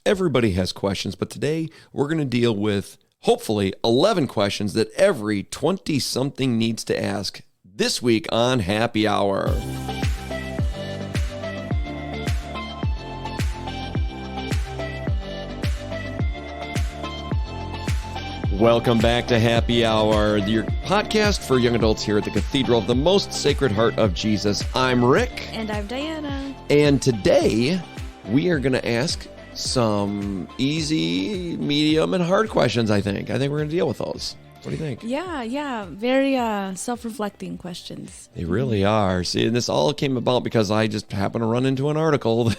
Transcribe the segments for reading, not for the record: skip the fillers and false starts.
Everybody has questions, but today we're going to deal with, hopefully, 11 questions that every 20-something needs to ask this week on Happy Hour. Welcome back to Happy Hour, your podcast for young adults here at the Cathedral of the Most Sacred Heart of Jesus. I'm Rick. And I'm Diana. And today we are going to ask some easy, medium, and hard questions, I think. I think we're going to deal with those. What do you think? Yeah. Very self-reflecting questions. They really are. See, and this all came about because I just happened to run into an article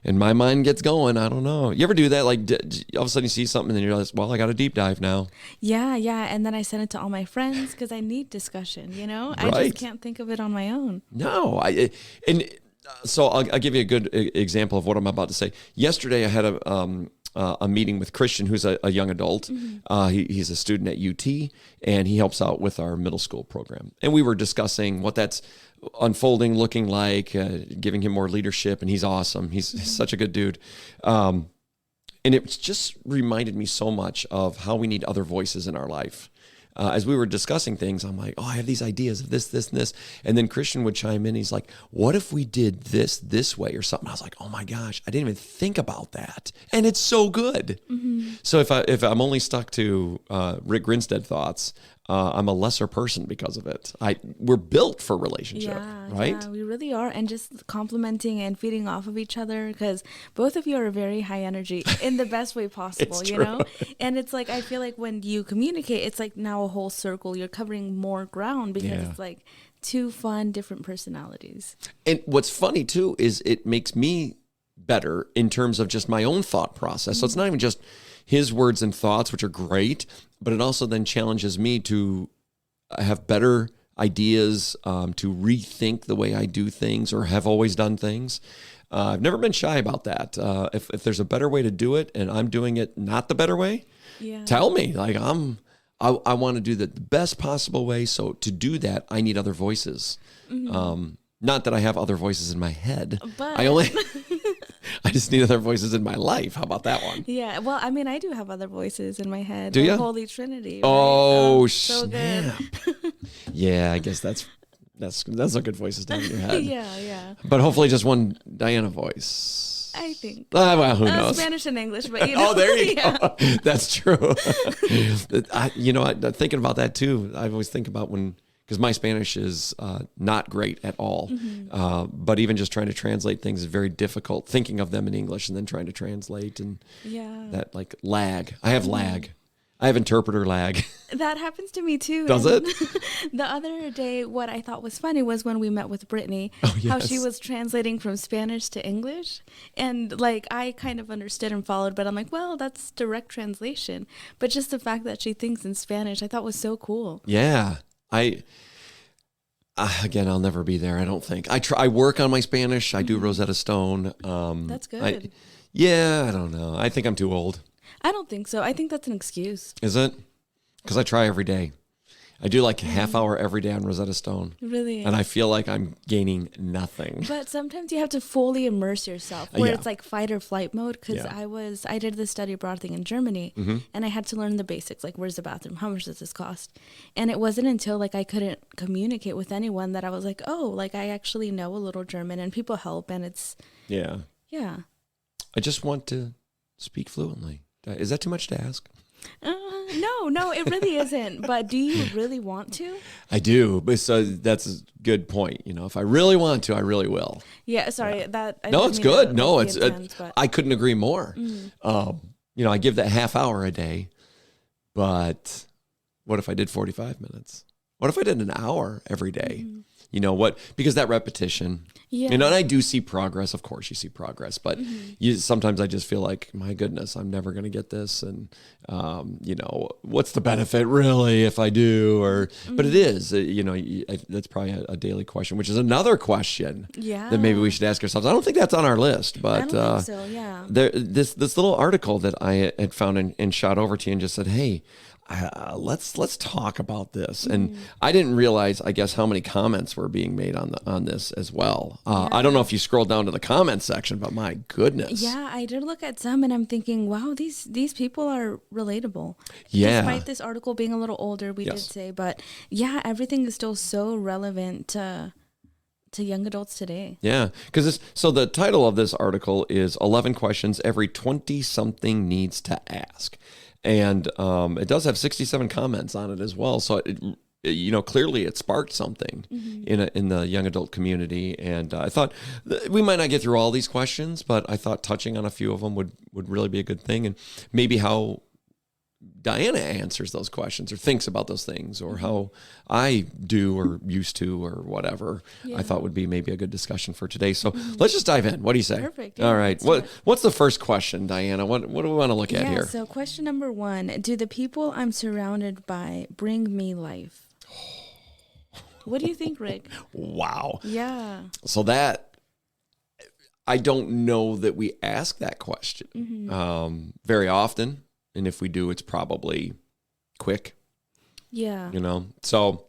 and my mind gets going. I don't know. You ever do that? Like, all of a sudden you see something and then you realize, well, I got a deep dive now. Yeah. And then I send it to all my friends because I need discussion, you know? Right. I just can't think of it on my own. No. So I'll give you a good example of what I'm about to say. Yesterday I had a meeting with Christian, who's a young adult. Mm-hmm. He's a student at UT, and he helps out with our middle school program. And we were discussing what that's unfolding, looking like, giving him more leadership, and he's awesome. He's such a good dude. And it just reminded me so much of how we need other voices in our life. As we were discussing things, I'm like, I have these ideas of this, and this. And then Christian would chime in. He's like, what if we did this way or something? I was like, oh my gosh, I didn't even think about that. And it's so good. Mm-hmm. So if I'm only stuck to Rick Grinstead thoughts, I'm a lesser person because of it. We're built for relationship, right? Yeah, we really are. And just complimenting and feeding off of each other, because both of you are very high energy in the best way possible, you know? And it's like, I feel like when you communicate, it's like now a whole circle. You're covering more ground because it's like two fun, different personalities. And what's funny too is it makes me better in terms of just my own thought process. Mm-hmm. So it's not even just his words and thoughts, which are great, but it also then challenges me to have better ideas, to rethink the way I do things or have always done things. I've never been shy about that. If there's a better way to do it and I'm doing it not the better way, tell me. Like I want to do the best possible way. So to do that, I need other voices. Mm-hmm. Not that I have other voices in my head. But I just need other voices in my life. How about that one? Yeah. Well, I mean, I do have other voices in my head. Do you? Holy Trinity. Right? Oh, so good. Yeah, I guess that's a good voices down in your head. Yeah. But hopefully just one Diana voice. I think. Well, who knows? Spanish and English, but you know. Oh, there you go. That's true. Thinking about that too. I always think about because my Spanish is not great at all. Mm-hmm. But even just trying to translate things is very difficult, thinking of them in English and then trying to translate and that like lag. I have lag. I have interpreter lag. That happens to me too. Does it? The other day, what I thought was funny was when we met with Brittany, how she was translating from Spanish to English. And like, I kind of understood and followed, but I'm like, well, that's direct translation. But just the fact that she thinks in Spanish, I thought was so cool. Yeah. Again, I'll never be there, I don't think. I work on my Spanish. I do Rosetta Stone. That's good. I don't know. I think I'm too old. I don't think so. I think that's an excuse. Is it? Because I try every day. I do like a half hour every day on Rosetta Stone. Really? And I feel like I'm gaining nothing. But sometimes you have to fully immerse yourself where it's like fight or flight mode. Because I did the study abroad thing in Germany and I had to learn the basics. Like, where's the bathroom? How much does this cost? And it wasn't until like I couldn't communicate with anyone that I was like, oh, like I actually know a little German and people help. And it's... Yeah. I just want to speak fluently. Is that too much to ask? No, it really isn't. But do you really want to? I do. But so that's a good point. You know, if I really want to, I really will. Yeah. Sorry. It's good. No, I couldn't agree more. Mm-hmm. I give that half hour a day, but what if I did 45 minutes? What if I did an hour every day? Mm-hmm. You know what? Because that repetition, and I do see progress. Of course you see progress, but sometimes I just feel like, my goodness, I'm never going to get this. And, what's the benefit really if I do, but it is, that's probably a daily question, which is another question that maybe we should ask ourselves. I don't think that's on our list, but I don't think so, this little article that I had found and shot over to you and just said, hey, let's talk about this. And I didn't realize, I guess, how many comments were being made on this as well. I don't know if you scrolled down to the comment section, but my goodness. Yeah, I did look at some, and I'm thinking, wow, these people are relatable. Yeah. Despite this article being a little older, we did say, but yeah, everything is still so relevant to young adults today. Yeah, because so the title of this article is 11 questions every 20-something needs to ask. And it does have 67 comments on it as well. So, clearly it sparked something in the young adult community. And I thought we might not get through all these questions, but I thought touching on a few of them would really be a good thing. And maybe how Diana answers those questions or thinks about those things, or how I do or used to or whatever, I thought would be maybe a good discussion for today. So let's just dive in. What do you say? Perfect. All right. What's the first question, Diana? What do we want to look at here? So question number 1, do the people I'm surrounded by bring me life? What do you think, Rick? Wow. Yeah. So I don't know that we ask that question very often. And if we do, it's probably quick. Yeah. So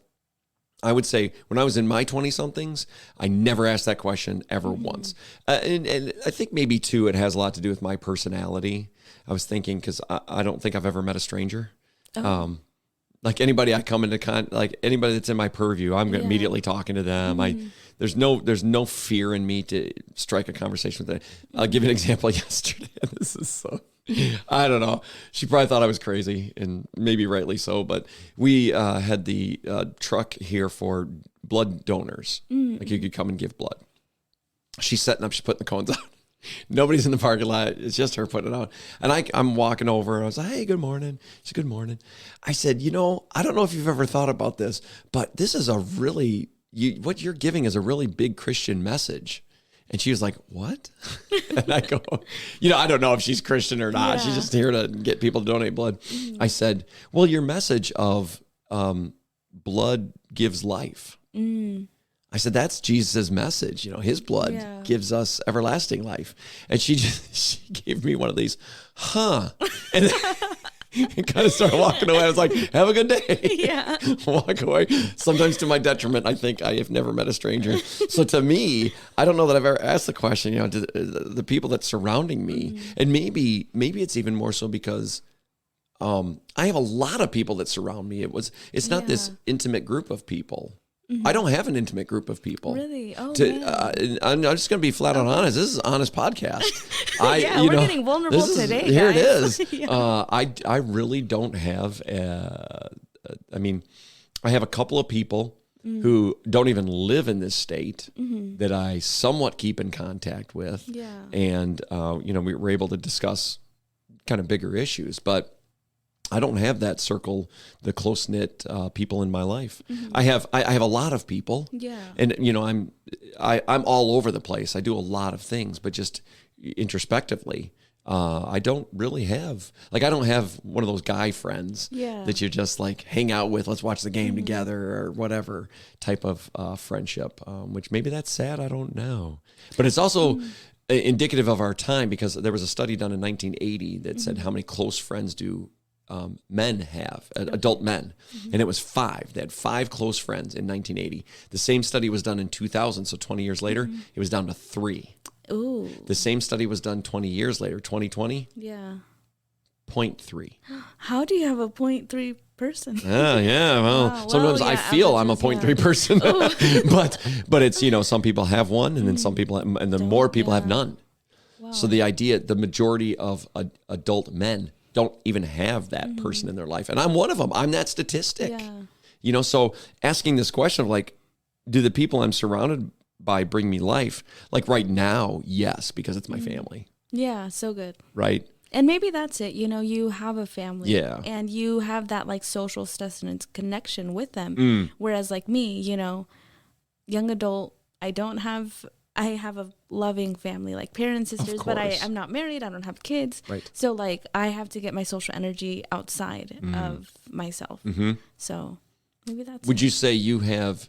I would say when I was in my 20-somethings, I never asked that question ever once. And I think maybe, too, it has a lot to do with my personality. I was thinking, because I don't think I've ever met a stranger. Like anybody I come into like anybody that's in my purview, I'm immediately talking to them. There's no fear in me to strike a conversation with them. I'll give you an example yesterday. This is so, I don't know. She probably thought I was crazy, and maybe rightly so, but we had the truck here for blood donors. Like you could come and give blood. She's setting up, she's putting the cones out. Nobody's in the parking lot. It's just her putting it out. And I'm walking over. I was like, hey, good morning. She said, good morning. I said, I don't know if you've ever thought about this, but this is what you're giving is a really big Christian message. And she was like, what? And I go, I don't know if she's Christian or not. Yeah. She's just here to get people to donate blood. I said, well, your message of blood gives life. I said, that's Jesus' message. His blood gives us everlasting life. And she gave me one of these, and kind of started walking away. I was like, have a good day. Yeah. Walk away. Sometimes to my detriment, I think I have never met a stranger. So to me, I don't know that I've ever asked the question, to the people that's surrounding me. And maybe it's even more so because I have a lot of people that surround me. It's not this intimate group of people. I don't have an intimate group of people. Really? Oh, I'm just going to be flat out honest. This is an honest podcast. We're getting vulnerable today, guys. Here it is. I really don't have. I have a couple of people who don't even live in this state that I somewhat keep in contact with. Yeah. And we were able to discuss kind of bigger issues, but I don't have that circle, the close knit people in my life. I have a lot of people, and I'm all over the place. I do a lot of things, but just introspectively, I don't really have I don't have one of those guy friends that you just like hang out with. Let's watch the game together or whatever type of friendship. Which maybe that's sad. I don't know, but it's also indicative of our time, because there was a study done in 1980 that said how many close friends do men have, adult men, and it was 5. They had 5 close friends in 1980. The same study was done in 2000, so 20 years later, it was down to 3. Ooh. The same study was done 20 years later, 2020. Yeah. 0.3. How do you have a 0.3 person? Yeah. Well, sometimes I feel I'm a 0.3 person, but it's some people have 1, and then some people and then more people have none. Wow. So the majority of adult men don't even have that person in their life. And I'm one of them. I'm that statistic. Yeah. So asking this question of do the people I'm surrounded by bring me life? Like right now, yes, because it's my family. Yeah, so good. Right? And maybe that's it. You have a family. Yeah. And you have that social sustenance connection with them. Whereas me, young adult, I have a loving family, like parents, sisters, but I'm not married. I don't have kids. Right. So I have to get my social energy outside of myself. So maybe that's Would you say you have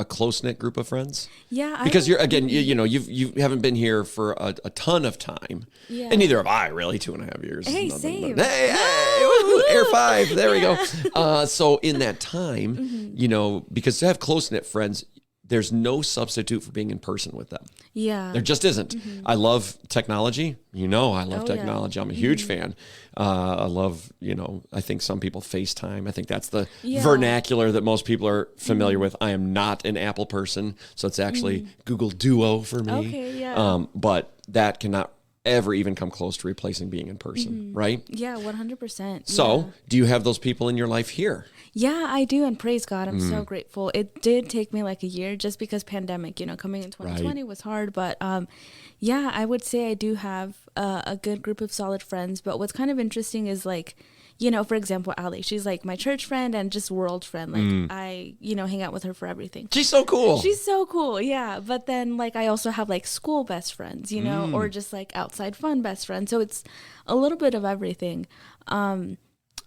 a close-knit group of friends? Yeah. Because you're, again, you haven't been here for a ton of time. Yeah. And neither have I, really. 2.5 years. Hey, is nothing, same. but, hey, woo-hoo, Air 5. There we go. So in that time, because to have close-knit friends, there's no substitute for being in person with them. Yeah. There just isn't. I love technology. I love Oh, technology. yeah. I'm a huge fan. I love, I think some people FaceTime. I think that's the Yeah. vernacular that most people are familiar with. I am not an Apple person, so it's actually Google Duo for me. Okay, yeah. But that cannot ever even come close to replacing being in person, right? Yeah, 100%. So, do you have those people in your life here? Yeah, I do. And praise God, I'm so grateful. It did take me like a year just because pandemic, coming in 2020 was hard. But yeah, I would say I do have a good group of solid friends. But what's kind of interesting is like, for example, Allie, she's like my church friend and just world friend. Like I, hang out with her for everything. She's so cool. She's so cool. Yeah. But then like I also have like school best friends, or just like outside fun best friends. So it's a little bit of everything.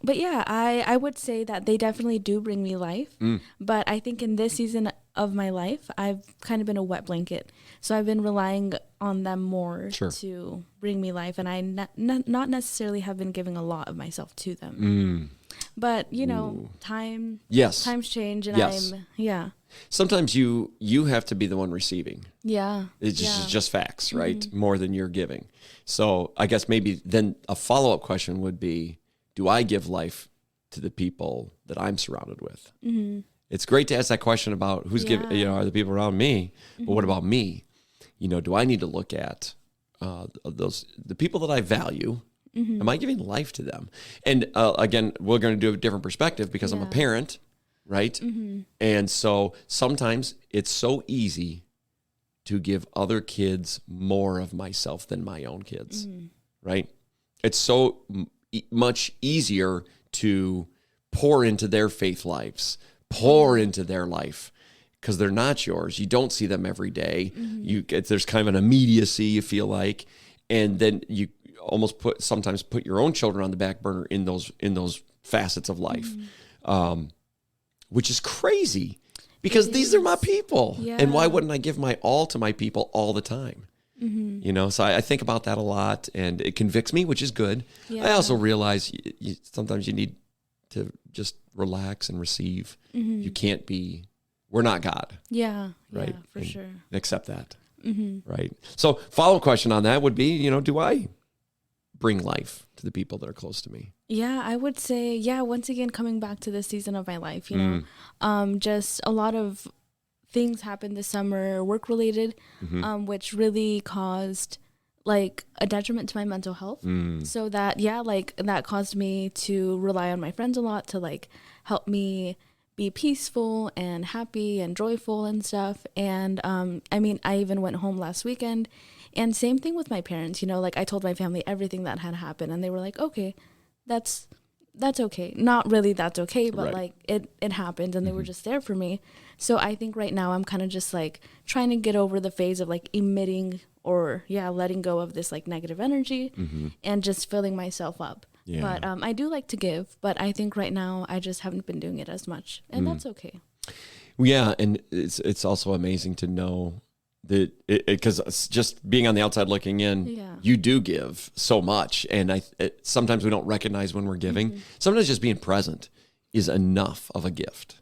But yeah, I would say that they definitely do bring me life. But I think in this season of my life, I've kind of been a wet blanket. So I've been relying on them more to bring me life. And I not necessarily have been giving a lot of myself to them. But, times change. And Sometimes you have to be the one receiving. Yeah. It's just facts, right? More than you're giving. So I guess maybe then a follow-up question would be, do I give life to the people that I'm surrounded with? It's great to ask that question about who's giving, are the people around me, but what about me? Do I need to look at the people that I value? Am I giving life to them? And again, we're going to do a different perspective because I'm a parent, right? And so sometimes it's so easy to give other kids more of myself than my own kids, right? It's so much easier to pour into their faith lives, pour into their life, because they're not yours. You don't see them every day. There's kind of an immediacy, you feel like, and then you almost sometimes put your own children on the back burner in those facets of life, which is crazy because these are my people, and why wouldn't I give my all to my people all the time? So I think about that a lot, and it convicts me, which is good. I also realize sometimes you need to just relax and receive. You can't be, we're not God. Yeah. Right. Yeah, for sure. Accept that. Right. So follow-up question on that would be, do I bring life to the people that are close to me? Yeah, I would say, once again, coming back to this season of my life, just a lot of things happened this summer, work related, which really caused like a detriment to my mental health. So that, that caused me to rely on my friends a lot to like help me be peaceful and happy and joyful and stuff. And I even went home last weekend, and same thing with my parents, like I told my family everything that had happened, and they were like, okay, that's okay. Not really that's okay, but like it happened, and they were just there for me. So I think right now I'm kind of just like trying to get over the phase of like emitting or letting go of this like negative energy and just filling myself up. Yeah. But I do like to give, but I think right now I just haven't been doing it as much, and that's okay. Yeah, and it's also amazing to know that because just being on the outside looking in, you do give so much, and sometimes we don't recognize when we're giving. Sometimes just being present is enough of a gift,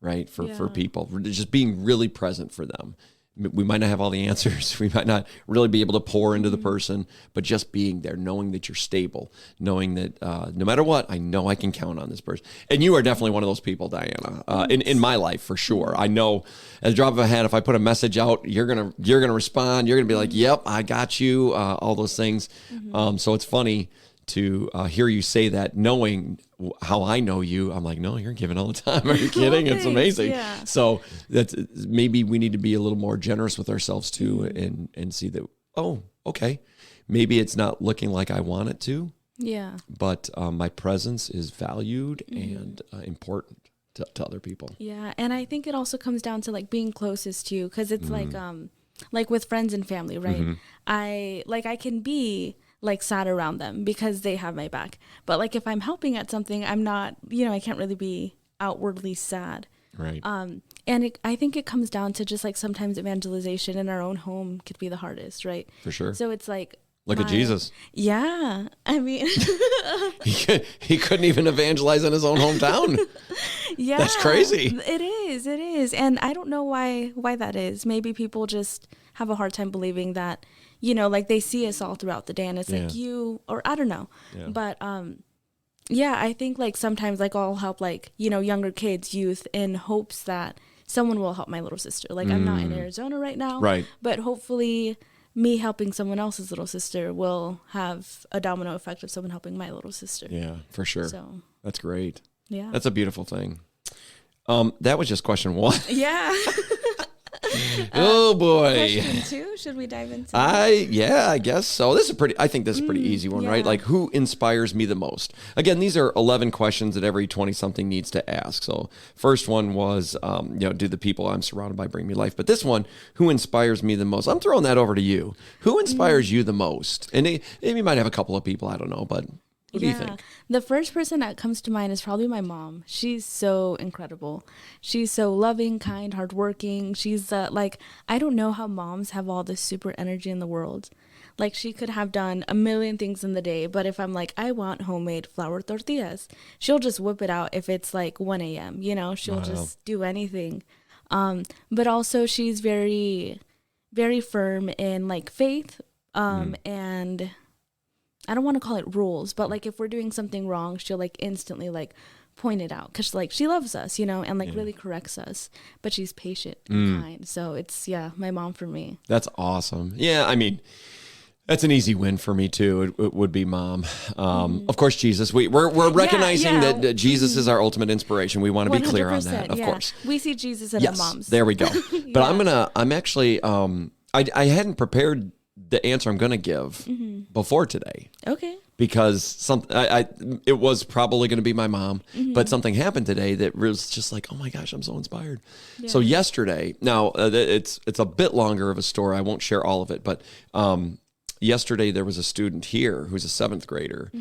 right? For people, just being really present for them. We might not have all the answers. We might not really be able to pour into the person, but just being there, knowing that you're stable, knowing that no matter what, I know I can count on this person. And you are definitely one of those people, Diana, in my life for sure. I know at a drop of a hat, if I put a message out, you're gonna respond. You're gonna be like, "Yep, I got you." All those things. So it's funny to hear you say that, knowing how I know you. I'm like, no, you're giving all the time. Are you kidding? It's amazing. Yeah. So that's maybe we need to be a little more generous with ourselves too, and see that, oh, okay, maybe it's not looking like I want it to. Yeah. But my presence is valued and important to other people. Yeah, and I think it also comes down to like being closest to you, because it's like with friends and family, right? I can be like sad around them because they have my back. But like if I'm helping at something, I'm not, I can't really be outwardly sad. Right. And I think it comes down to just like sometimes evangelization in our own home could be the hardest, right? For sure. So it's like, look at Jesus. Yeah. I mean, he couldn't even evangelize in his own hometown. Yeah. That's crazy. It is. And I don't know why that is. Maybe people just have a hard time believing that, like they see us all throughout the day and it's like or I don't know. Yeah. But, yeah, I think like sometimes like I'll help like, younger kids, youth in hopes that someone will help my little sister. Like I'm not in Arizona right now. Right. But hopefully me helping someone else's little sister will have a domino effect of someone helping my little sister. Yeah, for sure. So that's great. Yeah. That's a beautiful thing. That was just question 1. Yeah. Oh boy. Question 2, should we dive into I guess so. I think this is a pretty easy one, right? Like, who inspires me the most? Again, these are 11 questions that every 20-something needs to ask. So first one was, do the people I'm surrounded by bring me life? But this one, who inspires me the most? I'm throwing that over to you. Who inspires you the most? And you might have a couple of people, I don't know, but what do you think? The first person that comes to mind is probably my mom. She's so incredible. She's so loving, kind, hardworking. She's I don't know how moms have all this super energy in the world. Like she could have done a million things in the day, but if I'm like, I want homemade flour tortillas, she'll just whip it out if it's like 1 a.m. She'll just do anything. But also she's very, very firm in like faith and I don't want to call it rules, but like if we're doing something wrong, she'll like instantly like point it out because like she loves us, and like really corrects us, but she's patient and kind. So it's my mom for me. That's awesome. Yeah, I mean, that's an easy win for me too. It would be mom. Of course, Jesus. We're recognizing that Jesus is our ultimate inspiration. We want to be clear on that. Of course, we see Jesus in our moms. There we go. But I'm actually I hadn't prepared the answer I'm going to give before today. Okay. Because it was probably going to be my mom, but something happened today that was just like, oh my gosh, I'm so inspired. Yeah. So yesterday, now it's a bit longer of a story. I won't share all of it, but yesterday there was a student here who's a 7th grader.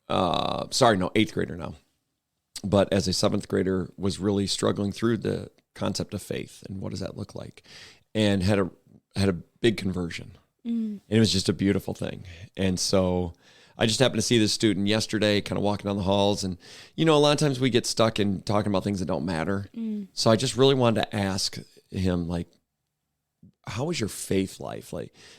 8th grader now. But as a 7th grader was really struggling through the concept of faith and what does that look like, and had a big conversion. And it was just a beautiful thing. And so I just happened to see this student yesterday, kind of walking down the halls. And, a lot of times we get stuck in talking about things that don't matter. So I just really wanted to ask him, like, how was your faith life?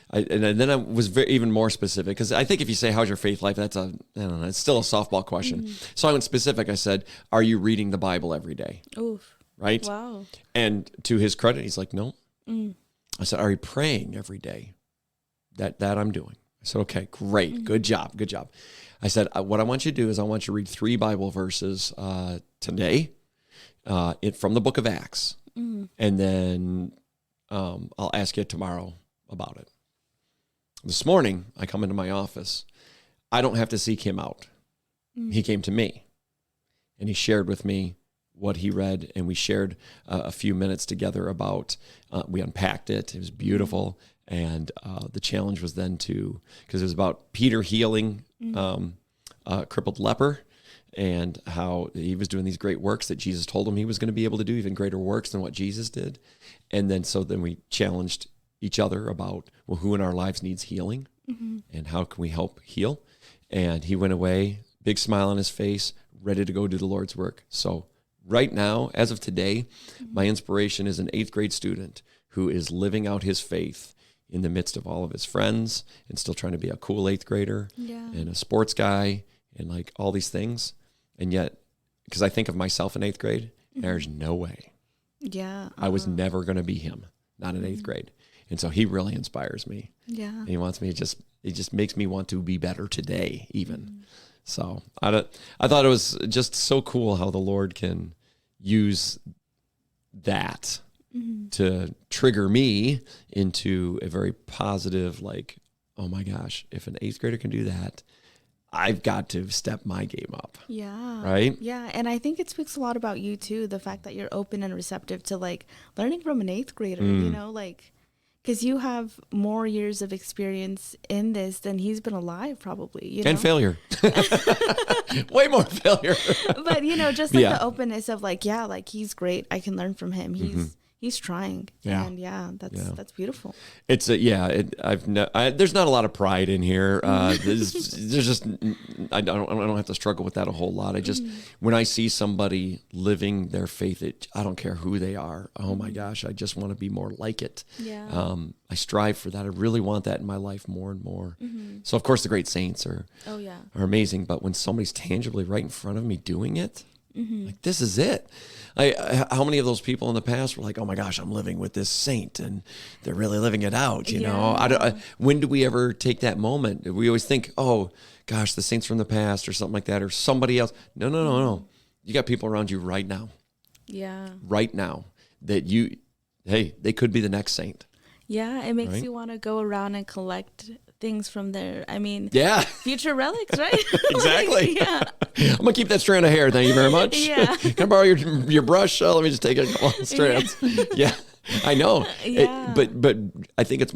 And then I was even more specific, because I think if you say, how's your faith life? That's it's still a softball question. So I went specific. I said, are you reading the Bible every day? Oof. Right? Wow. And to his credit, he's like, no. I said, are you praying every day? That I'm doing. I said, okay, great. Good job. I said, what I want you to do is I want you to read 3 Bible verses today from the book of Acts. And then I'll ask you tomorrow about it. This morning, I come into my office. I don't have to seek him out. He came to me and he shared with me what he read, and we shared a few minutes together about, we unpacked it. It was beautiful. And the challenge was then because it was about Peter healing a crippled leper and how he was doing these great works that Jesus told him he was going to be able to do, even greater works than what Jesus did. And then we challenged each other about, well, who in our lives needs healing and how can we help heal? And he went away, big smile on his face, ready to go do the Lord's work. So right now, as of today, my inspiration is an 8th grade student who is living out his faith in the midst of all of his friends and still trying to be a cool 8th grader and a sports guy and like all these things. And yet, because I think of myself in 8th grade, there's no way. Yeah. I was never going to be him, not in 8th grade. And so he really inspires me. Yeah. And he wants me it just makes me want to be better today even. So I thought it was just so cool how the Lord can use that to trigger me into a very positive, like, oh my gosh, if an 8th grader can do that, I've got to step my game up. Yeah. Right? Yeah. And I think it speaks a lot about you too, the fact that you're open and receptive to like learning from an 8th grader, like Because you have more years of experience in this than he's been alive, probably. You know? And failure. Way more failure. But, just like the openness of like, yeah, like he's great. I can learn from him. He's trying. Yeah. And that's beautiful. It's there's not a lot of pride in here. There's just, I don't have to struggle with that a whole lot. I just, when I see somebody living their faith, I don't care who they are. Oh my gosh, I just want to be more like it. Yeah. I strive for that. I really want that in my life more and more. So of course the great saints are amazing, but when somebody's tangibly right in front of me doing it, like this is it. How many of those people in the past were like, oh my gosh, I'm living with this saint and they're really living it out, you know? When do we ever take that moment? We always think, oh gosh, the saints from the past or something like that, or somebody else. No. You got people around you right now. Yeah. Right now that they could be the next saint. Yeah, it makes you want to go around and collect things from there. I mean, future relics, right? Exactly. I'm gonna keep that strand of hair. Thank you very much. Yeah. Can I borrow your brush? Let me just take a couple of strands. Yeah, I know. Yeah. But I think it's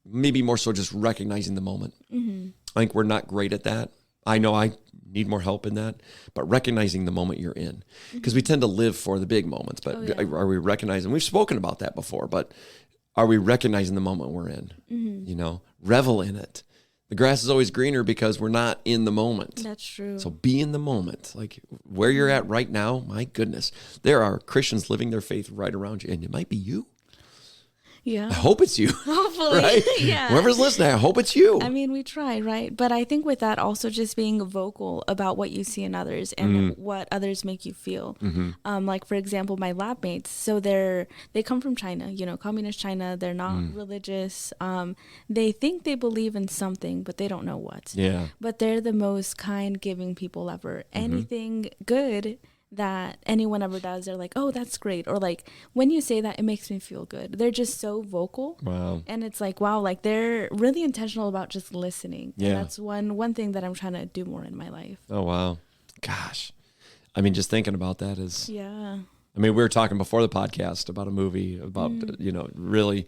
maybe more so just recognizing the moment. I think we're not great at that. I know I need more help in that, but recognizing the moment you're in, because we tend to live for the big moments. But are we recognizing? We've spoken about that before, but are we recognizing the moment we're in? You know, revel in it. The grass is always greener because we're not in the moment. That's true. So be in the moment. Like where you're at right now, my goodness, there are Christians living their faith right around you, and it might be you. Yeah. I hope it's you. Hopefully. Right? Yeah. Whoever's listening, I hope it's you. I mean, we try, right? But I think with that also just being vocal about what you see in others and what others make you feel. Like, for example, my lab mates, so they come from China, communist China. They're not religious. They think they believe in something, but they don't know what. Yeah. But they're the most kind, giving people ever. Anything good that anyone ever does, they're like, oh, that's great. Or like, when you say that, it makes me feel good. They're just so vocal. Wow. And it's like, wow, like they're really intentional about just listening. Yeah. And that's one thing that I'm trying to do more in my life. Oh, wow. Gosh. I mean, just thinking about that is... Yeah. I mean, we were talking before the podcast about a movie about, really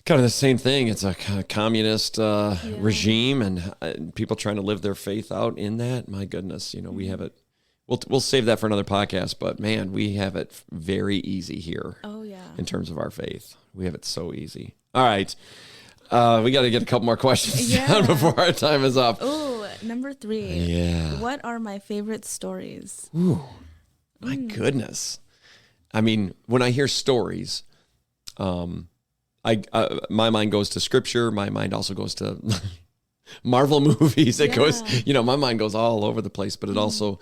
kind of the same thing. It's a kind of communist regime and people trying to live their faith out in that. My goodness, we have it. We'll save that for another podcast, but man, we have it very easy here. Oh, yeah. In terms of our faith. We have it so easy. All right. We got to get a couple more questions down before our time is up. Oh, number 3. Yeah. What are my favorite stories? Ooh, my goodness. I mean, when I hear stories, my mind goes to scripture. My mind also goes to Marvel movies. It goes, my mind goes all over the place, but it also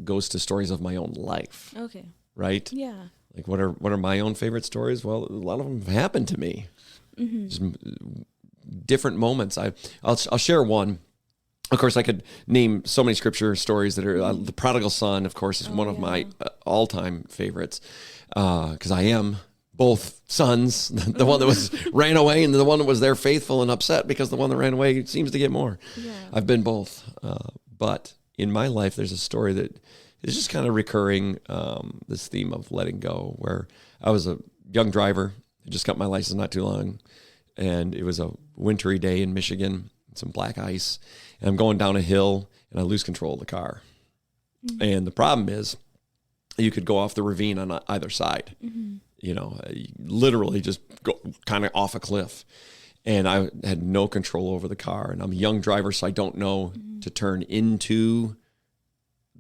goes to stories of my own life. Okay. Right? Yeah. Like what are my own favorite stories? Well, a lot of them have happened to me. Just different moments. I'll share one. Of course, I could name so many scripture stories that are the prodigal son. Of course, is one of my all-time favorites because I am both sons. The one that was ran away and the one that was there faithful and upset because the one that ran away seems to get more. Yeah. I've been both, but in my life, there's a story that is just kind of recurring. This theme of letting go, where I was a young driver. I just got my license not too long, and it was a wintry day in Michigan, some black ice, and I'm going down a hill, and I lose control of the car. And the problem is, you could go off the ravine on either side. Literally just go kind of off a cliff. And I had no control over the car, and I'm a young driver, so I don't know to turn into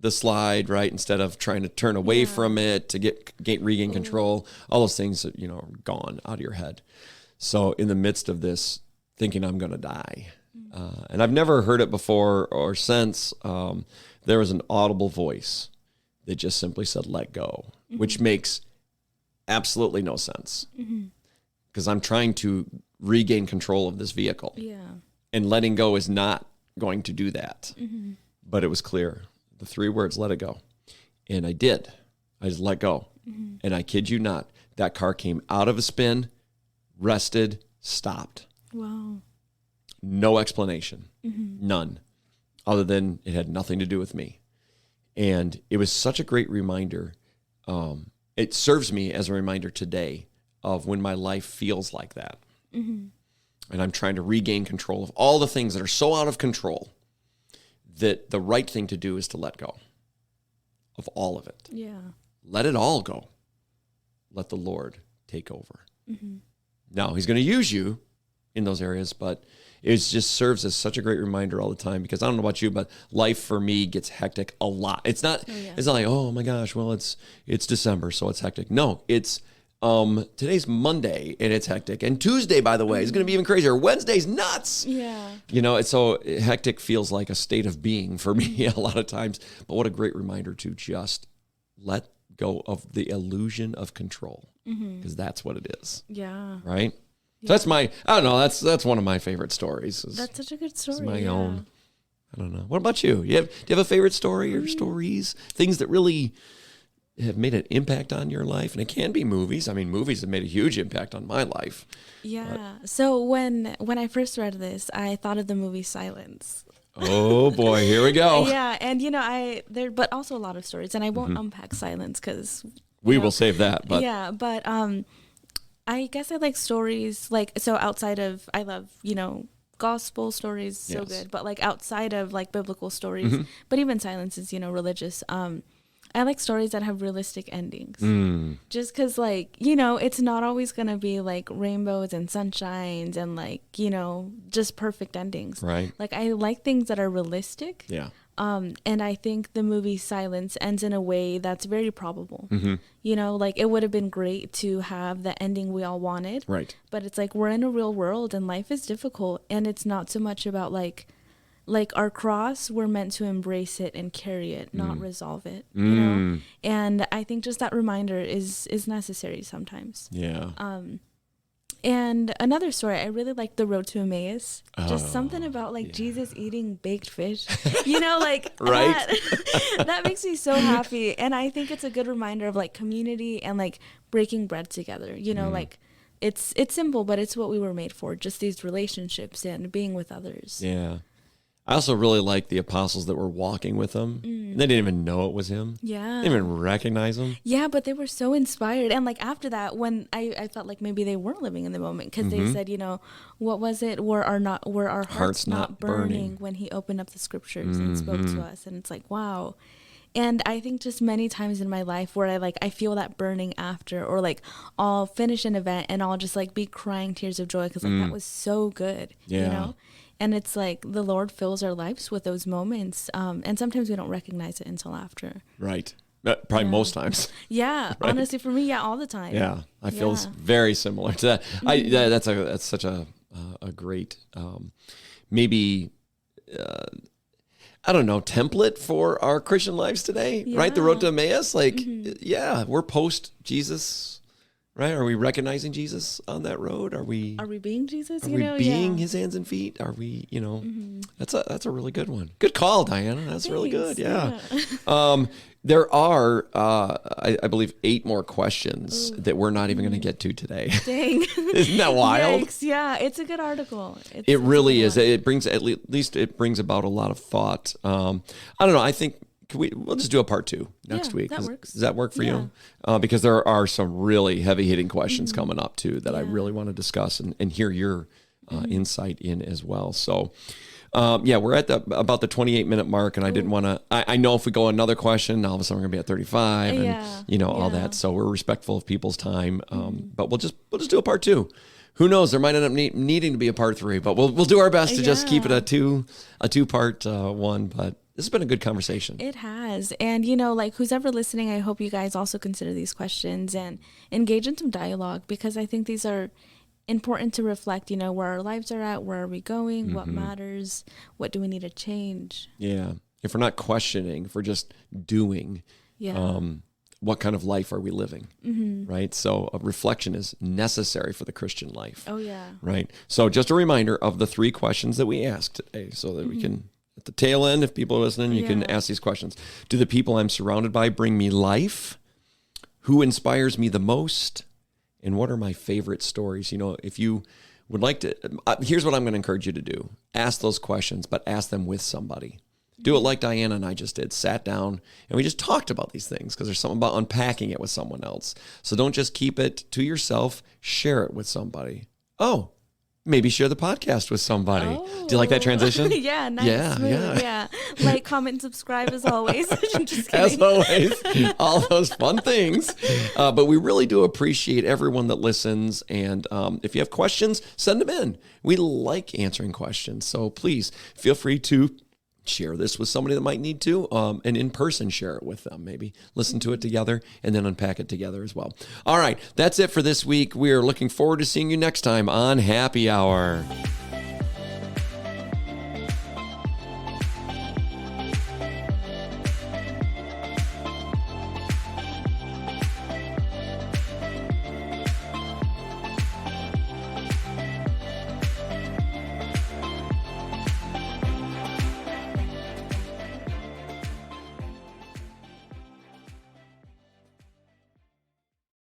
the slide, right? Instead of trying to turn away from it to regain control, all those things that, are gone out of your head. So in the midst of this, thinking I'm going to die, and I've never heard it before or since, there was an audible voice that just simply said, let go, which makes absolutely no sense because I'm trying to regain control of this vehicle. Yeah. And letting go is not going to do that. But it was clear. The 3 words, let it go. And I did. I just let go. And I kid you not, that car came out of a spin, rested, stopped. Wow. No explanation. None. Other than it had nothing to do with me. And it was such a great reminder. It serves me as a reminder today of when my life feels like that. And I'm trying to regain control of all the things that are so out of control that the right thing to do is to let go of all of it. Yeah. Let it all go. Let the Lord take over. Now, he's going to use you in those areas, but it just serves as such a great reminder all the time, because I don't know about you, but life for me gets hectic a lot. It's not it's not like, oh my gosh, well, it's December, so it's hectic. No, it's today's Monday and it's hectic. And Tuesday, by the way, is going to be even crazier. Wednesday's nuts. Yeah. You know, it's so hectic feels like a state of being for me a lot of times. But what a great reminder to just let go of the illusion of control, because that's what it is. Yeah. Right? So that's I don't know, that's one of my favorite stories. That's such a good story. It's my own. I don't know. What about you? Do you have a favorite story or stories? Things that really have made an impact on your life? And it can be movies. I mean, movies have made a huge impact on my life. Yeah. So when I first read this, I thought of the movie Silence. Oh boy, here we go. Yeah, and but also a lot of stories, and I won't unpack Silence because we will save that. But yeah, but I guess I like stories outside of, I love gospel stories, so good, but like outside of like biblical stories, but even Silence is religious. I like stories that have realistic endings. Just because, it's not always going to be like rainbows and sunshines and just perfect endings. Right. Like, I like things that are realistic. Yeah. And I think the movie Silence ends in a way that's very probable. It would have been great to have the ending we all wanted. Right. But it's like, we're in a real world and life is difficult. And it's not so much about like our cross, we're meant to embrace it and carry it, not resolve it, And I think just that reminder is necessary sometimes. Yeah. And another story, I really like The Road to Emmaus. Just something about Jesus eating baked fish, right? That makes me so happy. And I think it's a good reminder of community and breaking bread together, it's simple, but it's what we were made for, just these relationships and being with others. Yeah. I also really like the apostles that were walking with him. They didn't even know it was him. Yeah. They didn't even recognize him. Yeah, but they were so inspired. And after that, when I felt like maybe they weren't living in the moment, because they said, what was it? Were our hearts not burning when he opened up the scriptures and spoke to us? And it's like, wow. And I think just many times in my life where I feel that burning after, or I'll finish an event and I'll just be crying tears of joy because that was so good, And it's like the Lord fills our lives with those moments. And sometimes we don't recognize it until after. Right. Probably most times. Yeah. Right? Honestly, for me, all the time. Yeah. I feel very similar to that. That's such a great, maybe, I don't know, template for our Christian lives today, right? The road to Emmaus, we're post Jesus. Right? Are we recognizing Jesus on that road? Are we being Jesus? Are we being his hands and feet? Are we, that's a really good one. Good call, Diana. That's really good. Yeah. There are, I believe, 8 more questions that we're not even going to get to today. Dang. Isn't that wild? Yikes. Yeah. It's a good article. It really is. It brings, at least it brings about a lot of thought. I don't know. I think, we'll just do a part 2 next week. That works. Does that work for you? Because there are some really heavy hitting questions coming up too that I really want to discuss and hear your insight in as well. So, we're at about the 28-minute mark, and I didn't want to. I know if we go another question, all of a sudden we're gonna be at 35, and all that. So we're respectful of people's time. But we'll just do a part 2. Who knows? There might end up needing to be a part 3, but we'll do our best to just keep it a two part one. But this has been a good conversation. It has. And, who's ever listening, I hope you guys also consider these questions and engage in some dialogue, because I think these are important to reflect, where our lives are at, where are we going, what matters, what do we need to change? Yeah. If we're not questioning, if we're just doing, what kind of life are we living? Right? So a reflection is necessary for the Christian life. Oh, yeah. Right? So just a reminder of the 3 questions that we asked today so that we can... At the tail end, if people are listening, you can ask these questions. Do the people I'm surrounded by bring me life? Who inspires me the most? And what are my favorite stories? If you would like to, here's what I'm going to encourage you to do. Ask those questions, but ask them with somebody. Do it like Diana and I just did. Sat down and we just talked about these things because there's something about unpacking it with someone else. So don't just keep it to yourself. Share it with somebody. Oh, maybe share the podcast with somebody. Do you like that transition? Yeah, nice. Yeah. Like, comment, subscribe as always. Just As kidding. always, all those fun things. But we really do appreciate everyone that listens. And if you have questions, send them in. We like answering questions. So please feel free to share this with somebody that might need to, and in person share it with them. Maybe listen to it together and then unpack it together as well. All right, that's it for this week. We are looking forward to seeing you next time on Happy Hour.